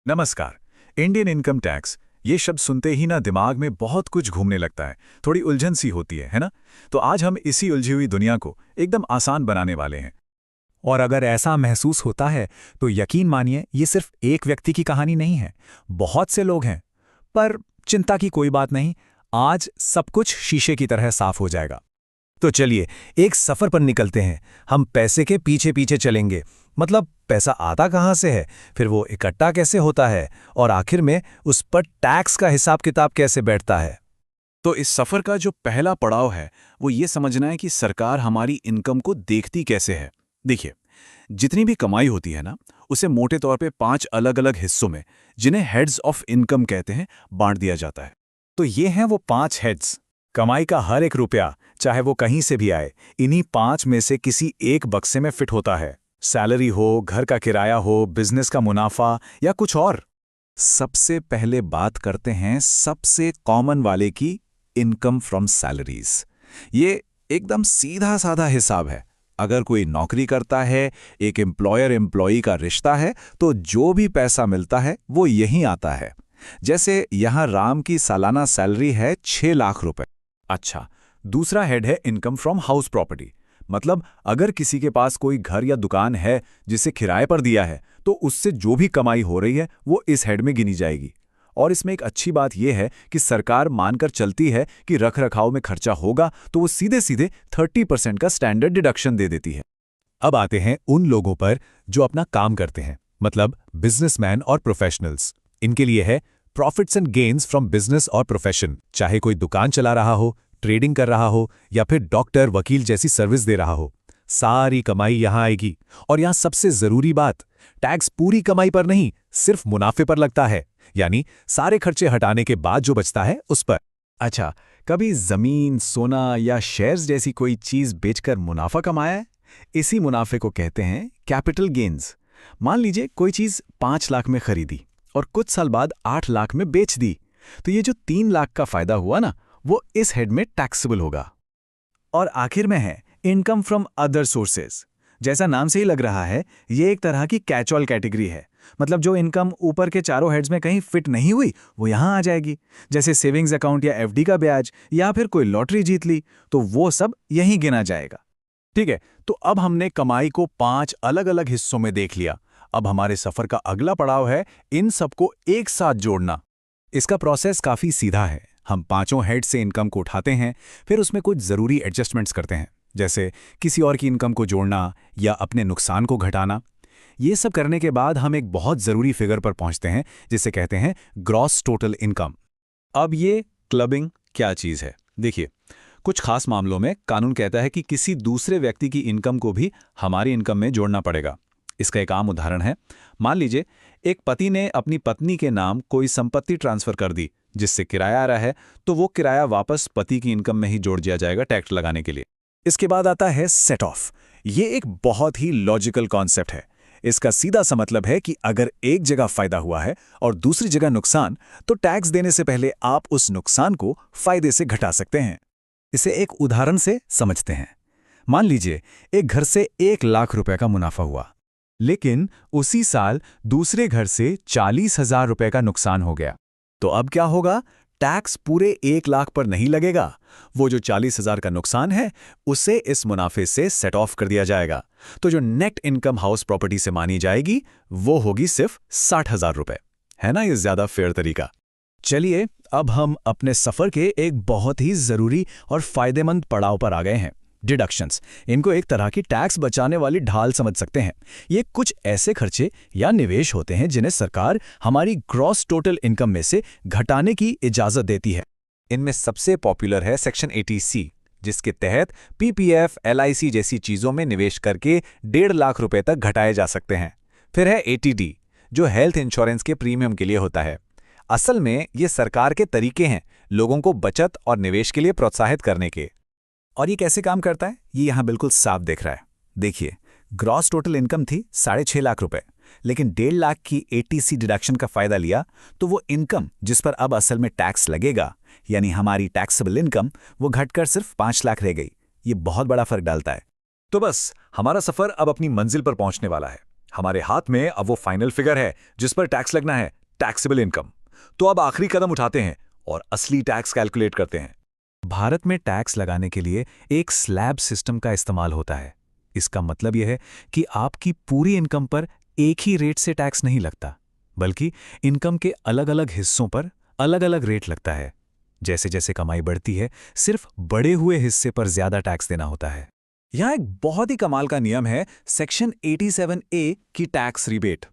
नमस्कार। Indian income tax ये शब्द सुनते ही ना दिमाग में बहुत कुछ घूमने लगता है, थोड़ी उलझन सी होती है ना। तो आज हम इसी उलझी हुई दुनिया को एकदम आसान बनाने वाले हैं। और अगर ऐसा महसूस होता है तो यकीन मानिए ये सिर्फ एक व्यक्ति की कहानी नहीं है, बहुत से लोग हैं। पर चिंता की कोई बात नहीं, आज सब कुछ शीशे की तरह साफ हो जाएगा। तो चलिए एक सफर पर निकलते हैं। हम पैसे के पीछे पीछे चलेंगे, मतलब पैसा आता कहाँ से है, फिर वो इकट्ठा कैसे होता है, और आखिर में उस पर टैक्स का हिसाब किताब कैसे बैठता है। तो इस सफ़र का जो पहला पड़ाव है वो ये समझना है कि सरकार हमारी इनकम को देखती कैसे है। देखिए, जितनी भी कमाई होती है ना, उसे मोटे तौर पे 5 अलग अलग हिस्सों में, जिन्हें हेड्स ऑफ इनकम कहते हैं, बांट दिया जाता है। तो ये हैं वो 5 हेड्स। कमाई का हर एक रुपया, चाहे वो कहीं से भी आए, इन्हीं 5 में से किसी एक बक्से में फिट होता है। सैलरी हो, घर का किराया हो, बिजनेस का मुनाफा या कुछ और। सबसे पहले बात करते हैं सबसे कॉमन वाले की, इनकम फ्रॉम सैलरीज। ये एकदम सीधा साधा हिसाब है। अगर कोई नौकरी करता है, एक एम्प्लॉयर एम्प्लॉई का रिश्ता है, तो जो भी पैसा मिलता है वो यहीं आता है। जैसे यहां राम की सालाना सैलरी है 6 लाख रुपए। अच्छा, दूसरा हेड है इनकम फ्रॉम हाउस प्रॉपर्टी। मतलब अगर किसी के पास कोई घर या दुकान है जिसे किराए पर दिया है, तो उससे जो भी कमाई हो रही है वो इस हेड में गिनी जाएगी। और इसमें एक अच्छी बात यह है कि सरकार मानकर चलती है कि रख रखाव में खर्चा होगा तो वो सीधे सीधे 30% का स्टैंडर्ड डिडक्शन दे देती है। अब आते हैं उन लोगों पर जो अपना काम करते हैं, मतलब बिजनेसमैन और प्रोफेशनल्स। इनके लिए है profits and gains from business और प्रोफेशन। चाहे कोई दुकान चला रहा हो, ट्रेडिंग कर रहा हो, या फिर डॉक्टर वकील जैसी सर्विस दे रहा हो, सारी कमाई यहां आएगी। और यहां सबसे जरूरी बात, टैक्स पूरी कमाई पर नहीं, सिर्फ मुनाफे पर लगता है। यानी सारे खर्चे हटाने के बाद जो बचता है उस पर। अच्छा, कभी जमीन, सोना या शेयर्स जैसी कोई चीज बेचकर मुनाफा कमाया है? इसी मुनाफे को कहते हैं कैपिटल गेन्स। मान लीजिए कोई चीज 5 लाख में खरीदी और कुछ साल बाद 8 लाख में बेच दी, तो ये जो 3 लाख का फायदा हुआ ना, वो इस हेड में टैक्सेबल होगा। और आखिर में है इनकम फ्रॉम अदर सोर्सेज। जैसा नाम से ही लग रहा है, ये एक तरह की कैच ऑल कैटेगरी है। मतलब जो इनकम ऊपर के चारों हेड्स में कहीं फिट नहीं हुई, वो यहां आ जाएगी। जैसे सेविंग्स अकाउंट या एफडी का ब्याज, या फिर कोई लॉटरी जीत ली, तो वो सब यहीं गिना जाएगा। ठीक है, तो अब हमने कमाई को 5 अलग अलग हिस्सों में देख लिया। अब हमारे सफर का अगला पड़ाव है इन सबको एक साथ जोड़ना। इसका प्रोसेस काफी सीधा है। हम 5 हेड से इनकम को उठाते हैं, फिर उसमें कुछ जरूरी एडजस्टमेंट्स करते हैं, जैसे किसी और की इनकम को जोड़ना या अपने नुकसान को घटाना। ये सब करने के बाद हम एक बहुत जरूरी फिगर पर पहुंचते हैं, जिसे कहते हैं ग्रॉस टोटल इनकम। अब ये क्लबिंग क्या चीज है? देखिए, कुछ खास मामलों में कानून कहता है कि किसी दूसरे व्यक्ति की इनकम को भी हमारी इनकम में जोड़ना पड़ेगा। इसका एक आम उदाहरण है, मान लीजिए एक पति ने अपनी पत्नी के नाम कोई संपत्ति ट्रांसफर कर दी जिससे किराया आ रहा है, तो वो किराया वापस पति की इनकम में ही जोड़ दिया जाएगा टैक्स लगाने के लिए। इसके बाद आता है सेट ऑफ। ये एक बहुत ही लॉजिकल कॉन्सेप्ट है। इसका सीधा सा मतलब है कि अगर एक जगह फायदा हुआ है और दूसरी जगह नुकसान, तो टैक्स देने से पहले आप उस नुकसान को फायदे से घटा सकते हैं। इसे एक उदाहरण से समझते हैं। मान लीजिए एक घर से 1 लाख रुपए का मुनाफा हुआ, लेकिन उसी साल दूसरे घर से 40,000 रुपए का नुकसान हो गया। तो अब क्या होगा? टैक्स पूरे 1 लाख पर नहीं लगेगा। वो जो 40,000 का नुकसान है, उसे इस मुनाफे से सेट ऑफ कर दिया जाएगा। तो जो नेट इनकम हाउस प्रॉपर्टी से मानी जाएगी, वो होगी सिर्फ 60,000 रुपए। है ना ये ज्यादा फेयर तरीका? चलिए अब हम अपने सफर के एक बहुत ही जरूरी और फायदेमंद पड़ाव पर आ गए हैं, डिडक्शंस। इनको एक तरह की टैक्स बचाने वाली ढाल समझ सकते हैं। ये कुछ ऐसे खर्चे या निवेश होते हैं जिन्हें सरकार हमारी ग्रॉस टोटल इनकम में से घटाने की इजाजत देती है। इनमें सबसे पॉपुलर है सेक्शन 80C, जिसके तहत पीपीएफ, एलआईसी जैसी चीजों में निवेश करके 1.5 लाख रुपए तक घटाए जा सकते हैं। फिर है 80D, जो हेल्थ इंश्योरेंस के प्रीमियम के लिए होता है। असल में ये सरकार के तरीके हैं लोगों को बचत और निवेश के लिए प्रोत्साहित करने के। और ये कैसे काम करता है, ये यहां बिल्कुल साफ दिख रहा है। देखिए, ग्रॉस टोटल इनकम थी 6.5 लाख रुपए, लेकिन 1.5 लाख की 80C डिडक्शन का फायदा लिया, तो वो इनकम जिस पर अब असल में टैक्स लगेगा, यानी हमारी टैक्सेबल इनकम, वो घटकर सिर्फ 5 लाख रह गई। ये बहुत बड़ा फर्क डालता है। तो बस हमारा सफर अब अपनी मंजिल पर पहुंचने वाला है। हमारे हाथ में अब वो फाइनल फिगर है जिस पर टैक्स लगना है, टैक्सेबल इनकम। तो अब आखिरी कदम उठाते हैं और असली टैक्स कैलकुलेट करते हैं। भारत में टैक्स लगाने के लिए एक स्लैब सिस्टम का इस्तेमाल होता है। इसका मतलब यह है कि आपकी पूरी इनकम पर एक ही रेट से टैक्स नहीं लगता, बल्कि इनकम के अलग-अलग हिस्सों पर अलग-अलग रेट लगता है। जैसे जैसे कमाई बढ़ती है, सिर्फ बढ़े हुए हिस्से पर ज्यादा टैक्स देना होता है। यहाँ एक बहुत ही कमाल का नियम है, सेक्शन 87A की टैक्स रिबेट।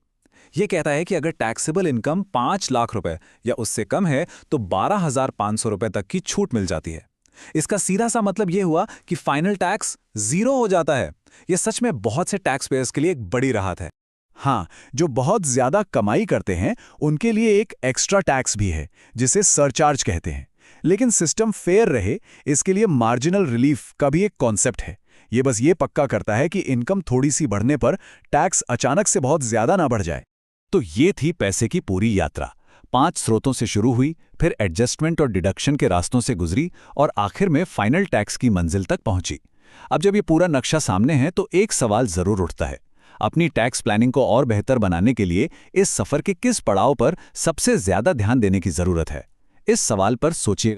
ये कहता है कि अगर टैक्सेबल इनकम 5 लाख रुपए या उससे कम है तो 12,500 रुपए तक की छूट मिल जाती है। इसका सीधा सा मतलब ये हुआ कि फाइनल टैक्स 0 हो जाता है। ये सच में बहुत से टैक्स पेयर्स के लिए एक बड़ी राहत है। हाँ, जो बहुत ज्यादा कमाई करते हैं उनके लिए एक एक्स्ट्रा टैक्स भी है, जिसे सरचार्ज कहते हैं। लेकिन सिस्टम फेयर रहे, इसके लिए मार्जिनल रिलीफ का भी एक कॉन्सेप्ट है। ये बस ये पक्का करता है कि इनकम थोड़ी सी बढ़ने पर टैक्स अचानक से बहुत ज्यादा ना बढ़ जाए। तो ये थी पैसे की पूरी यात्रा। 5 स्रोतों से शुरू हुई, फिर एडजस्टमेंट और डिडक्शन के रास्तों से गुजरी और आखिर में फाइनल टैक्स की मंजिल तक पहुंची। अब जब ये पूरा नक्शा सामने है तो एक सवाल जरूर उठता है, अपनी टैक्स प्लानिंग को और बेहतर बनाने के लिए इस सफर के किस पड़ाव पर सबसे ज्यादा ध्यान देने की जरूरत है? इस सवाल पर सोचिए।